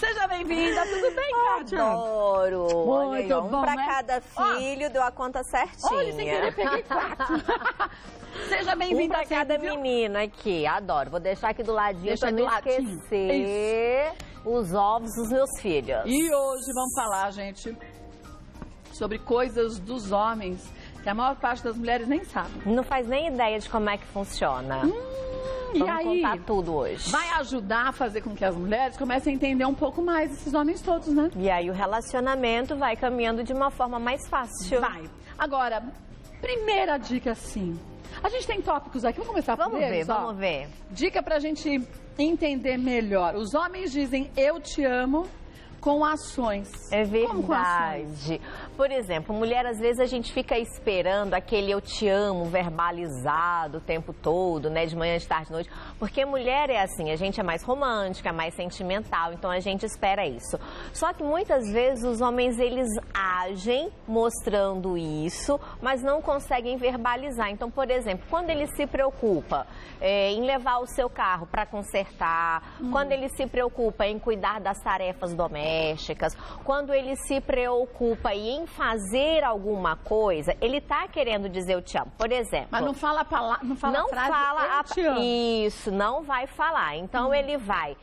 Seja bem-vinda, tudo bem, Kátia? Adoro! Muito Olha, bom, pra né? cada filho, deu a conta certinha. Olha, sem querer, peguei 4. Seja bem-vinda, pra cada viu? menino aqui, adoro. Vou deixar aqui do ladinho Deixa pra do não ladinho. esquecer os ovos dos meus filhos. E hoje vamos falar, gente, sobre coisas dos homens, que a maior parte das mulheres nem sabe. Não faz nem ideia de como é que funciona. E Vamos aí, contar tudo hoje. vai ajudar a fazer com que as mulheres comecem a entender um pouco mais esses homens todos, né? E aí o relacionamento vai caminhando de uma forma mais fácil. Vai. Agora, primeira dica, assim. A gente tem tópicos aqui, vamos começar por Vamos ver, eles, ó. vamos ver. Dica pra gente entender melhor. Os homens dizem eu te amo com ações. É Como com ações? verdade. Por exemplo, mulher, às vezes a gente fica esperando aquele eu te amo verbalizado o tempo todo, né? De manhã, de tarde, de noite. Porque mulher é assim, a gente é mais romântica, mais sentimental, então a gente espera isso. Só que muitas vezes os homens, eles agem mostrando isso, mas não conseguem verbalizar. Então, por exemplo, quando ele se preocupa em levar o seu carro para consertar, quando ele se preocupa em cuidar das tarefas domésticas, quando ele se preocupa em fazer alguma coisa, ele tá querendo dizer eu te amo. Por exemplo... Mas não fala a palavra, não fala a frase eu te amo. Isso, não vai falar. Então ele vai...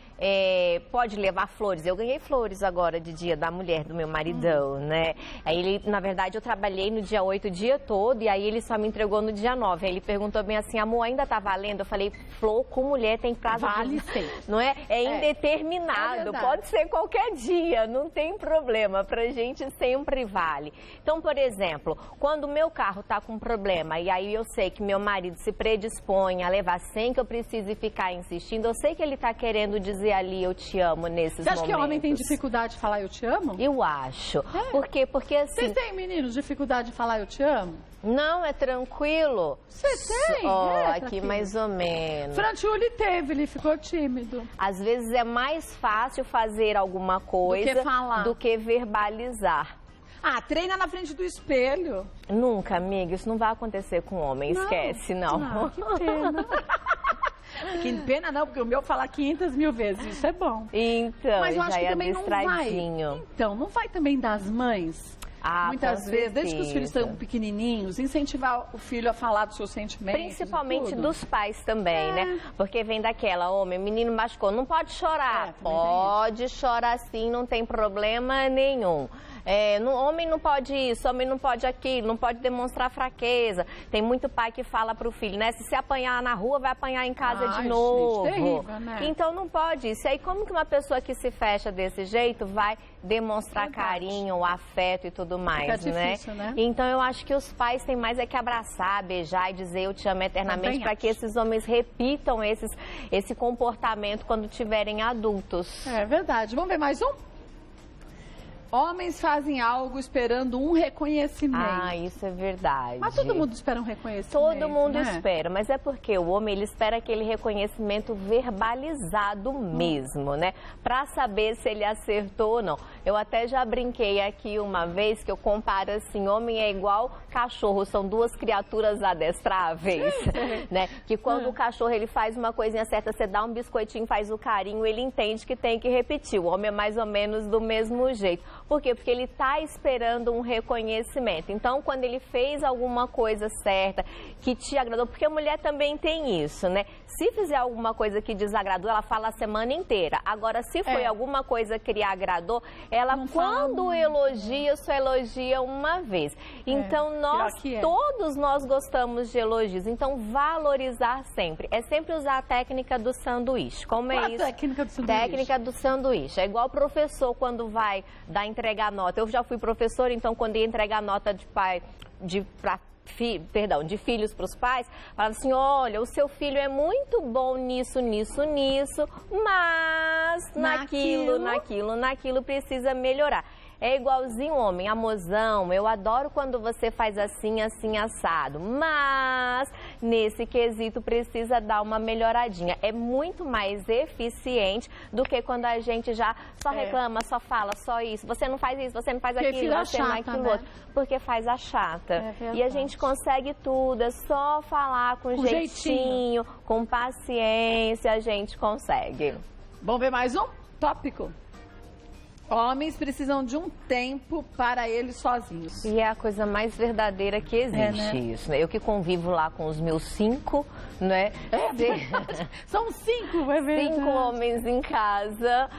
pode levar flores. Eu ganhei flores agora de Dia da Mulher do meu maridão, né? Aí ele, na verdade, eu trabalhei no dia 8 o dia todo e aí ele só me entregou no dia 9. Aí ele perguntou bem assim, amor, ainda tá valendo? Eu falei, flor com mulher tem prazo Vale de... sim. Não é? É indeterminado. verdade. Pode ser qualquer dia, não tem problema. Pra gente sempre vale. Então, por exemplo, quando o meu carro tá com problema e aí eu sei que meu marido se predispõe a levar sem que eu precise ficar insistindo, eu sei que ele tá querendo dizer ali eu te amo nesses momentos. Você acha que o homem tem dificuldade de falar eu te amo? Eu acho. Por quê? Porque assim... Vocês têm, meninos, dificuldade de falar eu te amo? Não, é tranquilo. Você tem? Ó, É, aqui tranquilo. mais ou menos. Frantiuli teve, ele ficou tímido. Às vezes é mais fácil fazer alguma coisa que falar. do que verbalizar. Ah, treina na frente do espelho. Nunca, amiga, isso não vai acontecer com homem, esquece, não. Ah, que pena. Que pena não, porque o meu fala 500 mil vezes, isso é bom. Então, Mas eu acho já que é também não vai. adestradinho. Então, não vai também das mães? Ah, muitas com vezes, desde que os filhos certeza. estão pequenininhos, incentivar o filho a falar dos seus sentimentos. Principalmente tudo. dos pais também, né? Porque vem daquela, homem, menino machucou, não pode chorar. também Pode chorar sim, não tem problema nenhum. Homem não pode isso, homem não pode aquilo, não pode demonstrar fraqueza. Tem muito pai que fala pro filho, né? Se apanhar na rua, vai apanhar em casa de novo. Gente, terrível, né? Então não pode isso. E aí como que uma pessoa que se fecha desse jeito vai demonstrar Verdade. carinho, afeto e tudo mais, Fica difícil, né? Então eu acho que os pais têm mais é que abraçar, beijar e dizer eu te amo eternamente Também para acho. que esses homens repitam esse comportamento quando tiverem adultos. É verdade. Vamos ver mais um? Homens fazem algo esperando um reconhecimento. Ah, isso é verdade. Mas todo mundo espera um reconhecimento, Todo mundo né? espera, mas é porque o homem ele espera aquele reconhecimento verbalizado mesmo, né? Pra saber se ele acertou ou não. Eu até já brinquei aqui uma vez que eu comparo assim, homem é igual cachorro, são duas criaturas adestráveis, né? Que quando o cachorro ele faz uma coisinha certa, você dá um biscoitinho, faz o carinho, ele entende que tem que repetir. O homem é mais ou menos do mesmo jeito. Por quê? Porque ele está esperando um reconhecimento. Então, quando ele fez alguma coisa certa, que te agradou, porque a mulher também tem isso, né? Se fizer alguma coisa que desagradou, ela fala a semana inteira. Agora, se foi alguma coisa que lhe agradou, ela, Não fala quando muito. elogia, só elogia uma vez. Então, todos nós gostamos de elogios. Então, valorizar sempre. É sempre usar a técnica do sanduíche. Como Qual é a isso? técnica do sanduíche? Técnica do sanduíche. É igual o professor quando vai entregar nota. Eu já fui professora, então quando ia entregar nota de filhos para os pais, falava assim, olha, o seu filho é muito bom nisso, mas naquilo precisa melhorar. É igualzinho homem, amorzão, eu adoro quando você faz assim, assim, assado. Mas, nesse quesito, precisa dar uma melhoradinha. É muito mais eficiente do que quando a gente já só reclama, só fala, só isso. Você não faz isso, você não faz aquilo, você não faz aquilo outro. Porque faz a chata. E a gente consegue tudo, é só falar com jeitinho, com paciência, a gente consegue. Vamos ver mais um tópico? Homens precisam de um tempo para eles sozinhos. E é a coisa mais verdadeira que existe, né? isso, né? Eu que convivo lá com os meus 5, né? São 5, é verdade. 5 homens em casa,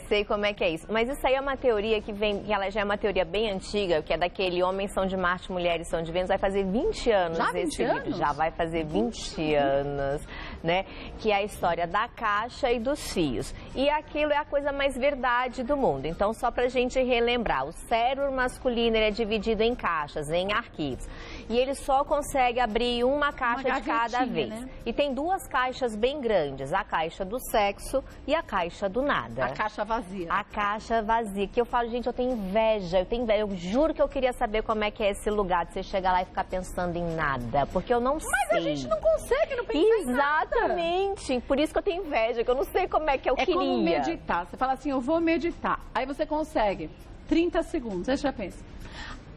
sei como é que é isso. Mas isso aí é uma teoria que ela já é uma teoria bem antiga, que é daquele homens são de Marte, mulheres são de Vênus, vai fazer 20 anos já esse 20 livro. anos? Já vai fazer 20 anos, né? Que é a história da caixa e dos fios. E aquilo é a coisa mais verdade do mundo. Então, só pra gente relembrar, o cérebro masculino ele é dividido em caixas, em arquivos. E ele só consegue abrir uma caixa de cada vez. Né? E tem 2 caixas bem grandes, a caixa do sexo e a caixa do nada. A caixa vazia. A caixa vazia, que eu falo, gente, eu tenho inveja, eu juro que eu queria saber como é que é esse lugar de você chegar lá e ficar pensando em nada, porque eu não sei. Mas a gente não consegue não pensar em nada. Exatamente, por isso que eu tenho inveja, que eu não sei como é que eu queria. É como meditar, você fala assim, eu vou meditar, aí você consegue 30 segundos, aí você já pensa.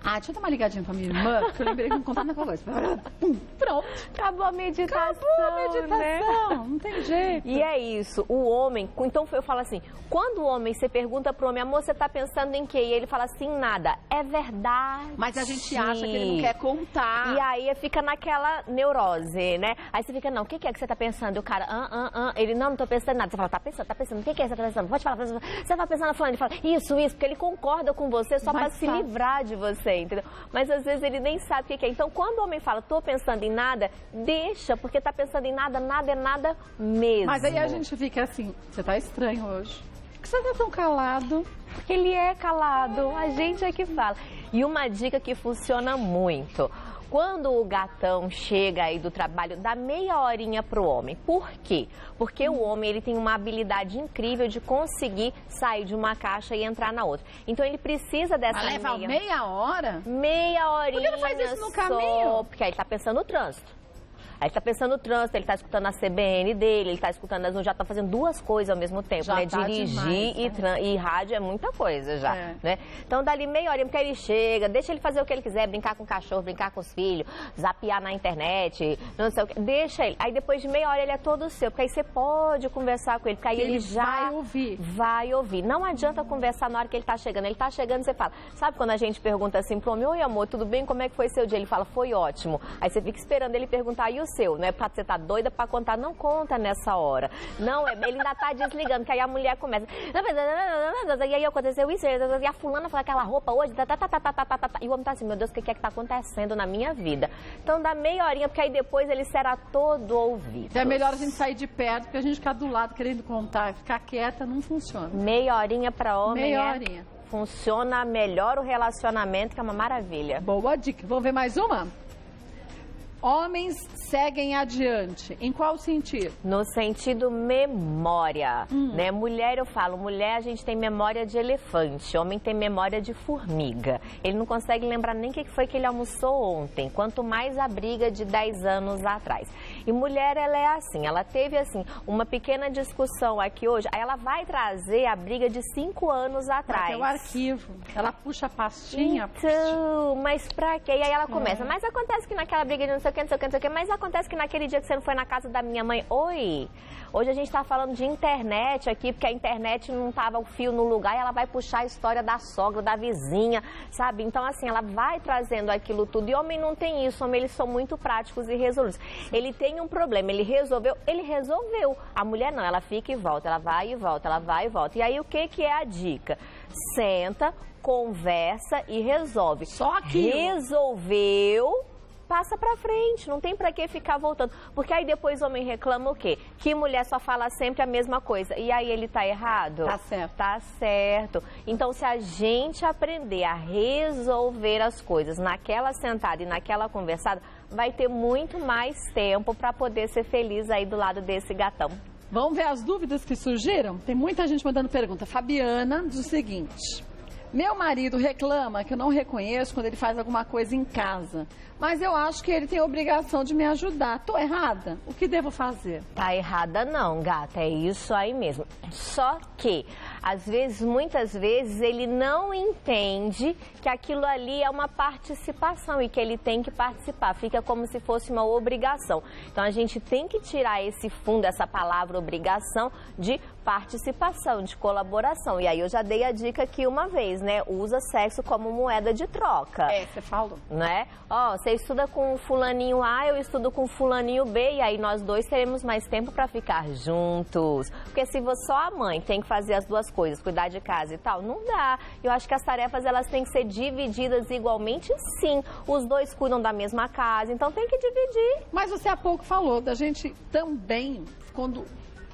Ah, deixa eu dar uma ligadinha pra minha irmã, que eu lembrei que eu não contava na conversa. Pronto. Acabou a meditação. Acabou a meditação, né? Não tem jeito. E é isso, o homem, então eu falo assim, quando o homem, você pergunta pro homem, amor, você tá pensando em quê? E ele fala assim, nada. É verdade. Mas a gente acha que ele não quer contar. E aí fica naquela neurose, né? Aí você fica, não, o que é que você tá pensando? E o cara, ele, não tô pensando em nada. Você fala, tá pensando, o que é que você tá pensando? Pode falar, você tá pensando, fulano? Ele fala, isso, porque ele concorda com você só pra se livrar de você. Entendeu? Mas às vezes ele nem sabe o que é. Então, quando o homem fala, tô pensando em nada, deixa, porque tá pensando em nada, nada é nada mesmo. Mas aí a gente fica assim, você tá estranho hoje. Por que você tá tão calado? Porque ele é calado, a gente é que fala. E uma dica que funciona muito. Quando o gatão chega aí do trabalho, dá meia horinha pro homem. Por quê? Porque o homem ele tem uma habilidade incrível de conseguir sair de uma caixa e entrar na outra. Então ele precisa dessa meia hora? Meia horinha. Por que não faz isso no caminho? Porque aí ele tá pensando no trânsito. Aí ele tá pensando no trânsito, ele tá escutando a CBN dele, ele tá escutando já tá fazendo 2 coisas ao mesmo tempo, já né? Tá dirigir demais, e rádio é muita coisa já, né? Então dali meia hora, porque ele chega, deixa ele fazer o que ele quiser, brincar com o cachorro, brincar com os filhos, zapear na internet, não sei o que, deixa ele. Aí depois de meia hora ele é todo seu, porque aí você pode conversar com ele, porque aí ele já vai ouvir. Não adianta conversar na hora que ele tá chegando você fala, sabe quando a gente pergunta assim pro homem, oi amor, tudo bem, como é que foi seu dia? Ele fala, foi ótimo. Aí você fica esperando ele perguntar, e o seu, né? Pra você tá doida pra contar, não conta nessa hora. Não, ele ainda tá desligando, que aí a mulher começa. E aí aconteceu isso, e a fulana foi aquela roupa hoje, e o homem tá assim, meu Deus, o que é que tá acontecendo na minha vida? Então dá meia horinha, porque aí depois ele será todo ouvido. É melhor a gente sair de perto, porque a gente ficar do lado querendo contar, ficar quieta não funciona. Meia horinha pra homem, meia horinha. Funciona melhor o relacionamento, que é uma maravilha. Boa dica. Vamos ver mais uma? Homens seguem adiante. Em qual sentido? No sentido memória, né? Mulher, eu falo, mulher a gente tem memória de elefante, homem tem memória de formiga. Ele não consegue lembrar nem o que foi que ele almoçou ontem, quanto mais a briga de 10 anos atrás. E mulher, ela é assim, ela teve assim, uma pequena discussão aqui hoje, aí ela vai trazer a briga de 5 anos atrás. É o arquivo, ela puxa a pastinha. Então, mas pra quê? E aí ela começa, mas acontece que naquela briga de não sei o que, mas acontece que naquele dia que você não foi na casa da minha mãe, oi, hoje a gente tá falando de internet aqui, porque a internet não tava o fio no lugar, e ela vai puxar a história da sogra, da vizinha, sabe? Então, assim, ela vai trazendo aquilo tudo, e homem não tem isso, homem, eles são muito práticos e resolutos. Ele tem um problema, ele resolveu. A mulher não, ela fica e volta, ela vai e volta, ela vai e volta. E aí, o que é a dica? Senta, conversa e resolve. Só aquilo. Resolveu, passa pra frente, não tem pra que ficar voltando. Porque aí depois o homem reclama o quê? Que mulher só fala sempre a mesma coisa. E aí ele tá errado? Tá certo. Tá certo. Então, se a gente aprender a resolver as coisas naquela sentada e naquela conversada, vai ter muito mais tempo pra poder ser feliz aí do lado desse gatão. Vamos ver as dúvidas que surgiram? Tem muita gente mandando pergunta. Fabiana diz o seguinte: meu marido reclama que eu não reconheço quando ele faz alguma coisa em casa, mas eu acho que ele tem a obrigação de me ajudar. Tô errada? O que devo fazer? Tá errada não, gata, é isso aí mesmo. Só que, às vezes, muitas vezes, ele não entende que aquilo ali é uma participação e que ele tem que participar. Fica como se fosse uma obrigação. Então, a gente tem que tirar esse fundo, essa palavra obrigação, de participação, de colaboração. E aí eu já dei a dica aqui uma vez, né? Usa sexo como moeda de troca. Você falou. Né? Ó, você estuda com fulaninho A, eu estudo com fulaninho B, e aí nós dois teremos mais tempo para ficar juntos. Porque se só a mãe tem que fazer as duas coisas, cuidar de casa e tal, não dá. Eu acho que as tarefas, elas têm que ser divididas igualmente, sim. Os dois cuidam da mesma casa, então tem que dividir. Mas você há pouco falou da gente também, quando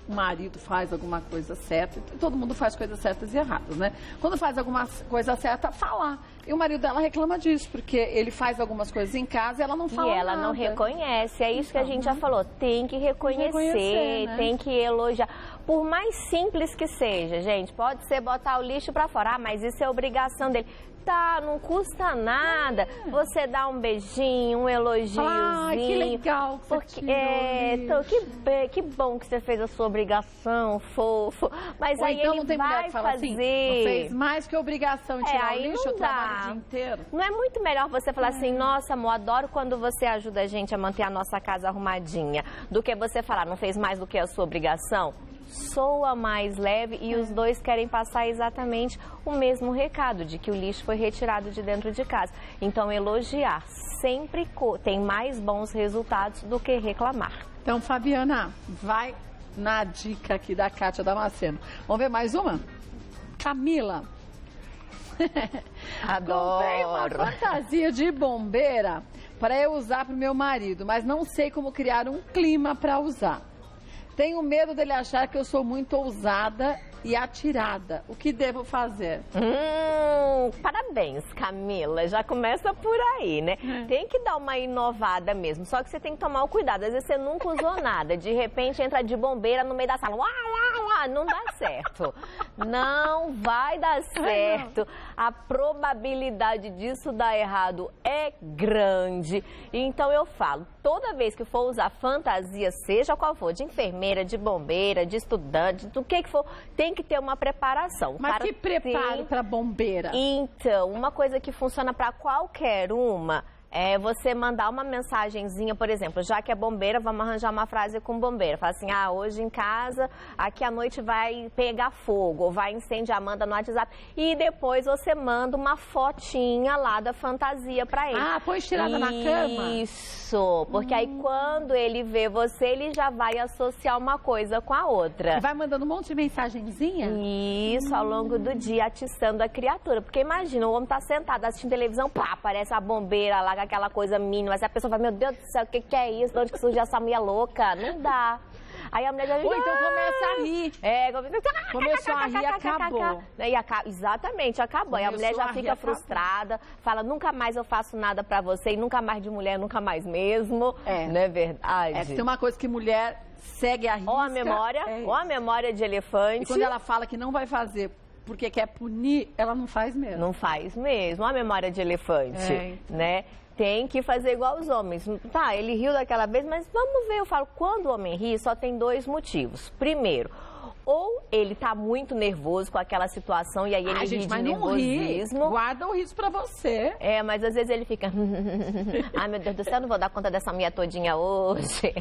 o marido faz alguma coisa certa, todo mundo faz coisas certas e erradas, né? Quando faz alguma coisa certa, falar. E o marido dela reclama disso, porque ele faz algumas coisas em casa e ela não fala nada. E ela não reconhece, é isso que a gente já falou. Tem que reconhecer, né? Tem que elogiar. Por mais simples que seja, gente, pode ser botar o lixo pra fora, mas isso é obrigação dele. Tá, não custa nada. Você dá um beijinho, um elogiozinho. Ai, que legal que você tirou que bom que você fez a sua obrigação, fofo. Mas ou aí então ele não tem mulher que fala fazer. Assim, não fez mais que obrigação de tirar o lixo, eu trabalho o dia inteiro. Não é muito melhor você falar assim, nossa, amor, adoro quando você ajuda a gente a manter a nossa casa arrumadinha, do que você falar, não fez mais do que a sua obrigação? Soa mais leve e os dois querem passar exatamente o mesmo recado, de que o lixo foi retirado de dentro de casa. Então, elogiar sempre tem mais bons resultados do que reclamar. Então, Fabiana, vai na dica aqui da Kátia Damasceno. Vamos ver mais uma? Camila. Adoro. Comprei uma fantasia de bombeira para eu usar para o meu marido, mas não sei como criar um clima para usar. Tenho medo dele achar que eu sou muito ousada e atirada. O que devo fazer? Parabéns, Camila. Já começa por aí, né? Tem que dar uma inovada mesmo. Só que você tem que tomar o cuidado. Às vezes você nunca usou nada. De repente entra de bombeira no meio da sala. Não dá certo. Não vai dar certo. A probabilidade disso dar errado é grande. Então eu falo, toda vez que for usar fantasia, seja qual for, de enfermeira, de bombeira, de estudante, do que for, tem que ter uma preparação. Mas que preparo para bombeira? Então, uma coisa que funciona para qualquer uma é você mandar uma mensagenzinha, por exemplo, já que é bombeira, vamos arranjar uma frase com bombeira. Fala assim, hoje em casa, aqui à noite vai pegar fogo, ou vai incendiar, manda no WhatsApp. E depois você manda uma fotinha lá da fantasia pra ele. Põe tirada na cama? Isso, porque aí quando ele vê você, ele já vai associar uma coisa com a outra. E vai mandando um monte de mensagenzinha? Isso, ao longo do dia, atiçando a criatura. Porque imagina, o homem tá sentado assistindo televisão, aparece a bombeira lá, aquela coisa mínima, mas a pessoa fala, meu Deus do céu, o que é isso? De onde que surgiu essa mulher louca? Não dá. Aí a mulher já... Ou então começa a rir. Começou a rir e acabou. Exatamente, acabou. Aí a mulher já fica frustrada, fala, nunca mais eu faço nada pra você, e nunca mais de mulher, nunca mais mesmo. Não é verdade? Tem uma coisa que mulher segue a risca. Ou a memória de elefante. E quando ela fala que não vai fazer porque quer punir, ela não faz mesmo. Não faz mesmo. A memória de elefante, né? Tem que fazer igual os homens. Tá, ele riu daquela vez, mas vamos ver. Eu falo, quando o homem ri, só tem dois motivos. Primeiro, ou ele tá muito nervoso com aquela situação e aí ele ri de nervosismo. Ri. Guarda o riso pra você. Mas às vezes ele fica... Ai, meu Deus do céu, eu não vou dar conta dessa mulher todinha hoje.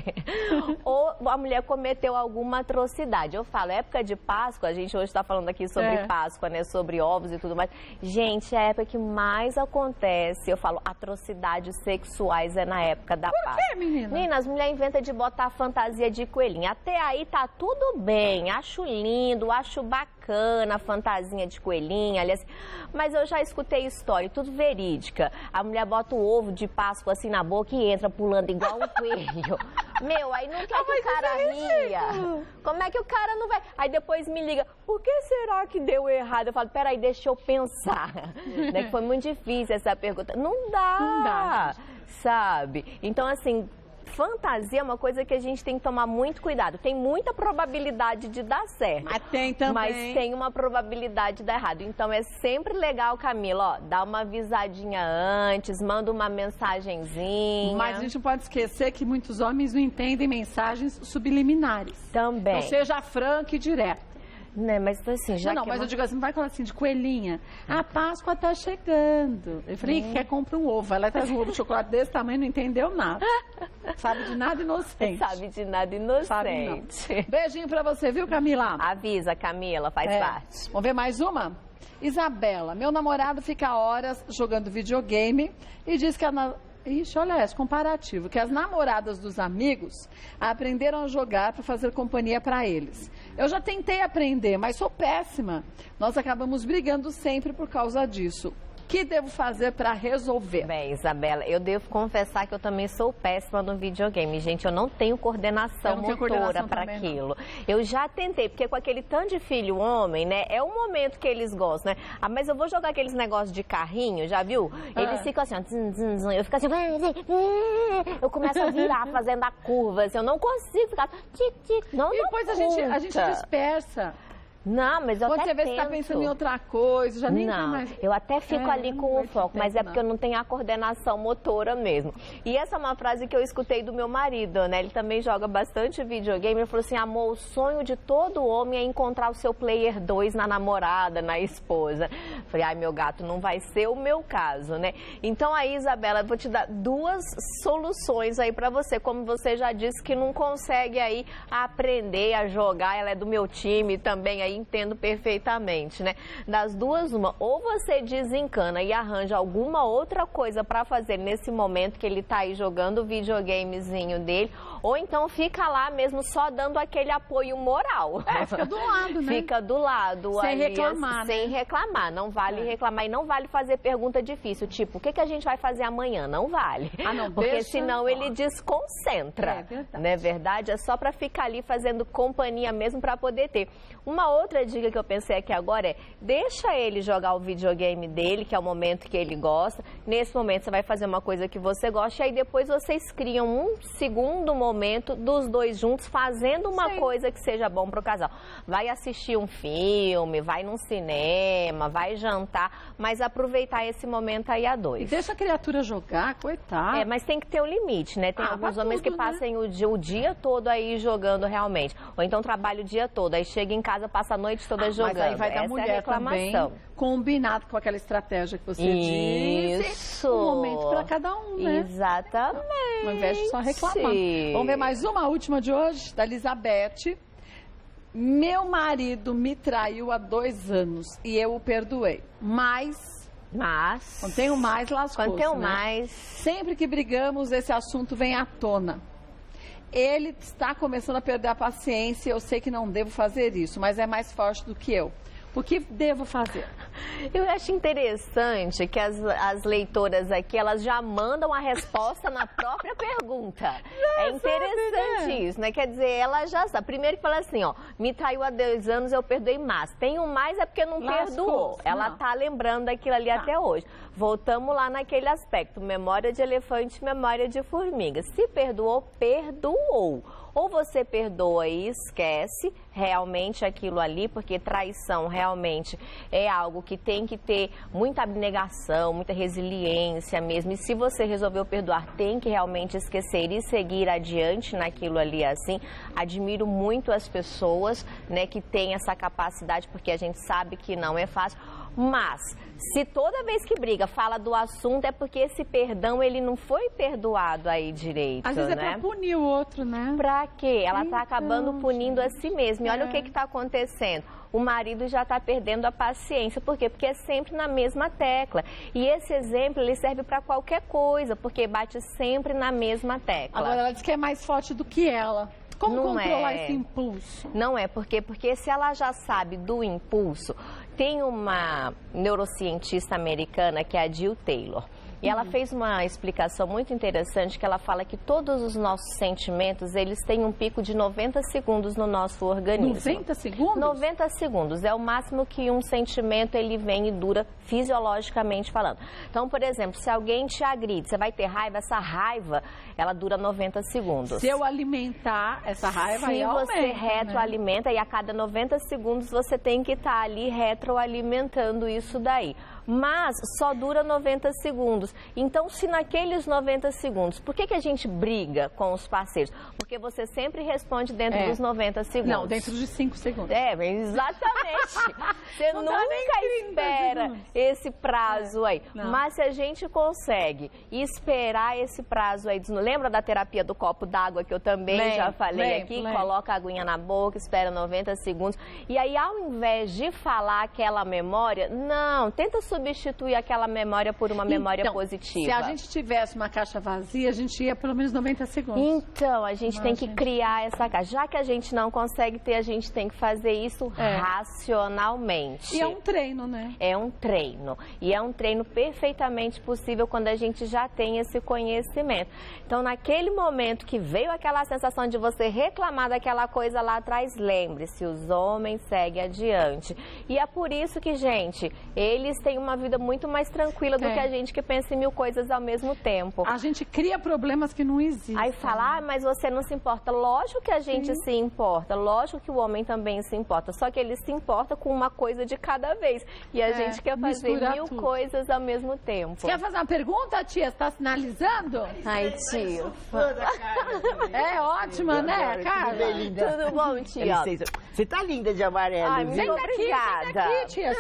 Ou a mulher cometeu alguma atrocidade. Eu falo, época de Páscoa, a gente hoje tá falando aqui sobre Páscoa, né? Sobre ovos e tudo mais. Gente, a época que mais acontece, eu falo, atrocidades sexuais é na época da Páscoa. Por quê, menina? Menina, as mulheres inventam de botar fantasia de coelhinho. Até aí tá tudo bem, acho lindo, acho bacana a fantasinha de coelhinha, aliás, mas eu já escutei história, tudo verídica. A mulher bota o ovo de Páscoa assim na boca e entra pulando igual um coelho. Meu, aí não quer que o cara ria. Como é que o cara não vai? Aí depois me liga, por que será que deu errado? Eu falo, peraí, deixa eu pensar. Né, que foi muito difícil essa pergunta. Não dá, sabe? Então, assim, fantasia é uma coisa que a gente tem que tomar muito cuidado. Tem muita probabilidade de dar certo. Mas tem também. Mas tem uma probabilidade de dar errado. Então é sempre legal, Camila, dá uma avisadinha antes, manda uma mensagenzinha. Mas a gente não pode esquecer que muitos homens não entendem mensagens subliminares. Também. Então seja franca e direta. Né, mas assim, já mas eu digo assim, não vai falar assim de coelhinha. A Páscoa tá chegando. Eu falei, quer comprar um ovo. Ela traz um ovo de chocolate desse tamanho, não entendeu nada. Sabe de nada inocente. Sabe de nada inocente. Sabe não. Beijinho pra você, viu, Camila? Avisa, Camila, faz parte. Vamos ver mais uma? Isabela, meu namorado fica horas jogando videogame e diz que Ixi, olha esse comparativo, que as namoradas dos amigos aprenderam a jogar para fazer companhia para eles. Eu já tentei aprender, mas sou péssima. Nós acabamos brigando sempre por causa disso. O que devo fazer para resolver? Bem, Isabela, eu devo confessar que eu também sou péssima no videogame. Gente, eu não tenho coordenação motora para aquilo. Não. Eu já tentei, porque com aquele tanto de filho homem, né, é o momento que eles gostam, né? Ah, mas eu vou jogar aqueles negócios de carrinho, já viu? Eles ficam assim, ó, eu fico assim, eu começo a virar fazendo a curva, assim, eu não consigo ficar... Não, e depois a gente dispersa. Não, mas eu quando até você vê que está pensando em outra coisa, já nem tem mais... eu até fico ali com o foco, mas é porque eu não tenho a coordenação motora mesmo. E essa é uma frase que eu escutei do meu marido, né? Ele também joga bastante videogame. Ele falou assim, amor, o sonho de todo homem é encontrar o seu player 2 na namorada, na esposa. Eu falei, ai, meu gato, não vai ser o meu caso, né? Então aí, Isabela, eu vou te dar duas soluções aí pra você. Como você já disse que não consegue aí aprender a jogar, ela é do meu time também aí, entendo perfeitamente, né? Das duas, uma, ou você desencana e arranja alguma outra coisa para fazer nesse momento que ele tá aí jogando o videogamezinho dele, ou então fica lá mesmo só dando aquele apoio moral. Fica do lado, né? Fica do lado. Sem ali, reclamar, sem reclamar. Não vale reclamar e não vale fazer pergunta difícil, tipo, o que a gente vai fazer amanhã? Não vale. Ah, não, porque senão ele desconcentra. É verdade. Não é verdade? É só para ficar ali fazendo companhia mesmo para poder ter. Uma outra dica que eu pensei aqui agora é, deixa ele jogar o videogame dele, que é o momento que ele gosta. Nesse momento você vai fazer uma coisa que você gosta e aí depois vocês criam um segundo momento dos dois juntos fazendo uma coisa que seja bom pro casal. Vai assistir um filme, vai num cinema, vai jantar, mas aproveitar esse momento aí a dois. E deixa a criatura jogar, coitada. Mas tem que ter um limite, né? Tem alguns homens que passam o dia todo aí jogando realmente. Ou então trabalha o dia todo, aí chega em casa, passa a noite toda jogando. Mas aí vai da mulher também, combinado com aquela estratégia que você disse. Um momento para cada um, né? Exatamente. Ao invés de só reclamar. Vamos ver mais uma, a última de hoje, da Elizabeth. Meu marido me traiu há 2 anos e eu o perdoei. Mas quando tem o mais, lascou-se, quando tem o né? mais... Sempre que brigamos, esse assunto vem à tona. Ele está começando a perder a paciência, eu sei que não devo fazer isso, mas é mais forte do que eu. O que devo fazer? Eu acho interessante que as leitoras aqui, elas já mandam a resposta na própria pergunta. É interessante isso, né? Quer dizer, ela já sabe. Primeiro que fala assim, ó, me traiu há 2 anos, eu perdoei mais. Tem um mais é porque não perdoou. Ela tá lembrando daquilo ali até hoje. Voltamos lá naquele aspecto, memória de elefante, memória de formiga. Se perdoou, perdoou. Ou você perdoa e esquece realmente aquilo ali, porque traição realmente é algo que tem que ter muita abnegação, muita resiliência mesmo. E se você resolveu perdoar, tem que realmente esquecer e seguir adiante naquilo ali assim. Admiro muito as pessoas, né, que têm essa capacidade, porque a gente sabe que não é fácil. Mas, se toda vez que briga fala do assunto, é porque esse perdão, ele não foi perdoado aí direito, às vezes né? É pra punir o outro, né? Pra quê? Ela tá acabando punindo a si mesma. E olha o que tá acontecendo. O marido já tá perdendo a paciência. Por quê? Porque é sempre na mesma tecla. E esse exemplo, ele serve pra qualquer coisa, porque bate sempre na mesma tecla. Agora, ela diz que é mais forte do que ela. Como controlar esse impulso? Não é, porque se ela já sabe do impulso, tem uma neurocientista americana que é a Jill Taylor. E ela fez uma explicação muito interessante, que ela fala que todos os nossos sentimentos, eles têm um pico de 90 segundos no nosso organismo. 90 segundos? 90 segundos. É o máximo que um sentimento ele vem e dura fisiologicamente falando. Então, por exemplo, se alguém te agride, você vai ter raiva, essa raiva, ela dura 90 segundos. Se eu alimentar essa raiva, aí aumenta, você retroalimenta, e a cada 90 segundos você tem que estar ali retroalimentando isso daí. mas só dura 90 segundos. Então, se naqueles 90 segundos, por que a gente briga com os parceiros? Porque você sempre responde dentro dos 90 segundos. Não, dentro de 5 segundos. Exatamente. Você nunca espera esse prazo aí. Não. Mas se a gente consegue esperar esse prazo aí, lembra da terapia do copo d'água que eu também já falei aqui? Coloca a aguinha na boca, espera 90 segundos. E aí, ao invés de falar aquela memória, não, tenta substituir aquela memória por uma memória positiva. Se a gente tivesse uma caixa vazia, a gente ia pelo menos 90 segundos. Então, a gente tem que criar essa caixa. Já que a gente não consegue ter, a gente tem que fazer isso racionalmente. E é um treino, né? É um treino. E é um treino perfeitamente possível quando a gente já tem esse conhecimento. Então, naquele momento que veio aquela sensação de você reclamar daquela coisa lá atrás, lembre-se, os homens seguem adiante. E é por isso que, gente, eles têm uma vida muito mais tranquila do que a gente que pensa em 1000 coisas ao mesmo tempo. A gente cria problemas que não existem. Aí fala, mas você não se importa. Lógico que a gente se importa, lógico que o homem também se importa, só que ele se importa com uma coisa de cada vez. E a gente quer fazer 1000 coisas ao mesmo tempo. Você quer fazer uma pergunta, tia? Você tá sinalizando? Ai, tio. É ótima, né, Carla? Tudo bom, tia? Você tá linda de amarelo, Ai, viu? muito obrigada. Senta aqui, tia.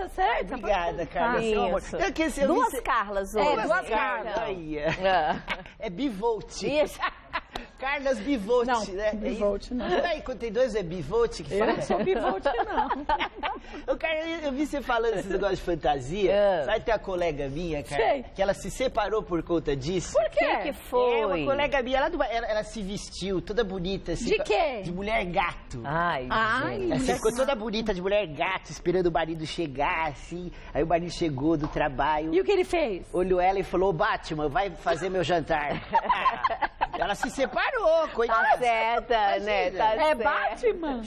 Senta. Obrigada, Carla. Isso. Duas Carlas hoje. Duas Carlas. Aí. É bivolt. Isso. Carlas Bivolt, Não, né? bivolt não. Aí, quando tem dois é bivolt que Eu fala? não sou bivolt, não. Eu vi você falando esse negócio de fantasia. Sabe, tem uma colega minha, cara, Sei. que ela se separou por conta disso. Por quê? O que foi? É, uma colega minha, ela se vestiu toda bonita. Assim, De quê? De mulher gato. Ai, Ai, Ela ficou toda bonita de mulher gato, esperando o marido chegar, assim. Aí o marido chegou do trabalho, E o que ele fez? olhou ela e falou, Batman, vai fazer meu jantar. Ela se separou, coitada. tá certa, né? Tá É certa. Batman?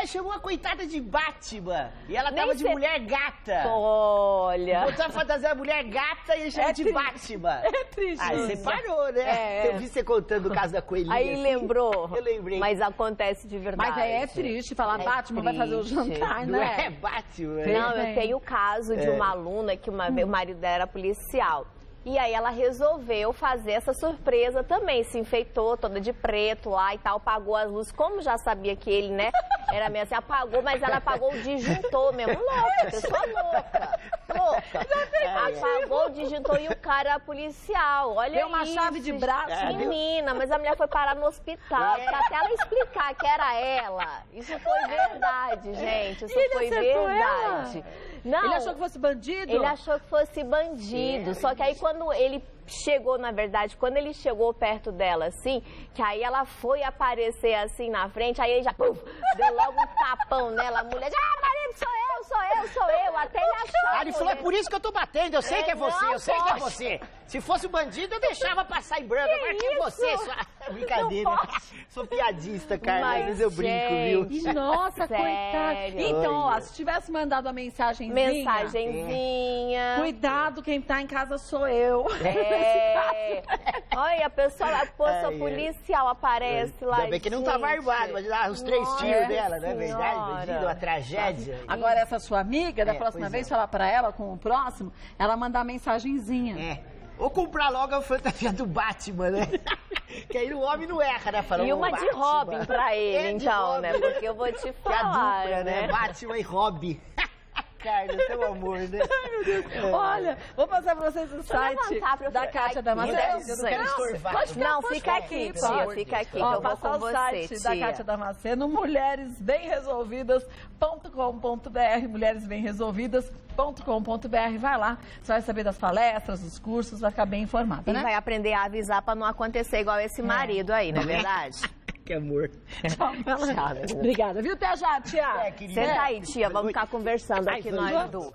Chamou a coitada de Batman. E ela Nem tava de sei- mulher gata. Olha. Botou a fantasia mulher gata e ele chamou de Batman. É triste. Aí separou, né? Eu vi você contando o caso da coelhinha. Aí assim. lembrou. Eu lembrei. Mas acontece de verdade. Mas é triste falar Batman vai fazer o triste. jantar, Não né? é Batman. Não, Bem. eu tenho o caso de uma aluna que uma vez o marido dela era policial. E aí ela resolveu fazer essa surpresa também, se enfeitou toda de preto lá e tal, apagou as luzes, como já sabia que ele, né, era meio assim, apagou, mas ela apagou o disjuntor mesmo, louca, pessoa louca. Apagou o disjuntor e o cara era policial, olha Deu uma isso, chave de braço. menina, mas a mulher foi parar no hospital, pra até ela explicar que era ela. Isso foi verdade, gente, isso ele foi acertou verdade. Não, Ele achou que fosse bandido? ele achou que fosse bandido, só que aí quando ele chegou, na verdade, quando ele chegou perto dela, assim, que aí ela foi aparecer assim na frente, aí ele já puf, deu logo um tapão nela, a mulher, marido, sou eu, até ele achou. Aí ele falou, é por isso que eu tô batendo, eu sei que é você, não eu sei que é pode. você. Se fosse um bandido, eu deixava passar em branco, agora que é isso? você. Brincadeira. Não pode. Sou piadista, Carla, Mas, às vezes eu brinco, viu? E, nossa, Sério? coitada. Então, ó, Olha. se tivesse mandado a mensagenzinha... Mensagenzinha. Cuidado, quem tá em casa sou eu. É. Olha, a pessoa, Ai, policial aparece lá. Ainda bem que não tava gente. armado, mas os 3 Nossa tiros dela, não é verdade? Senhora. Imagina, uma tragédia. Agora, essa sua amiga, da É, próxima pois vez, é. falar pra ela, com o próximo, ela mandar a mensagenzinha. É. Ou comprar logo a fantasia do Batman, né? Que aí o homem não erra, né? Falando, E uma de Batman. Robin pra ele, É, de então, Robin. né? Porque eu vou te Que é a falar, dupla, né? né? Batman e Robin. Carla, seu amor, né? Olha, vou passar pra vocês o site levantar pra eu da ficar Kátia aqui. Damasceno. Eu não quero estorvar. Pode ficar, Não, pode fica ficar aqui, por tia, favor. fica aqui, que Ó, eu vou passar com o você, site da tia. Kátia Damasceno, mulheresbemresolvidas.com.br, mulheresbemresolvidas.com.br. Vai lá, você vai saber das palestras, dos cursos, vai ficar bem informada, E né? vai aprender a avisar pra não acontecer igual esse marido aí, não é verdade? Que amor. Tchau, Tchau, meu Deus. Obrigada, viu? Até já, tia. É, querida. Senta aí, tia, vamos ficar conversando aqui nós duas.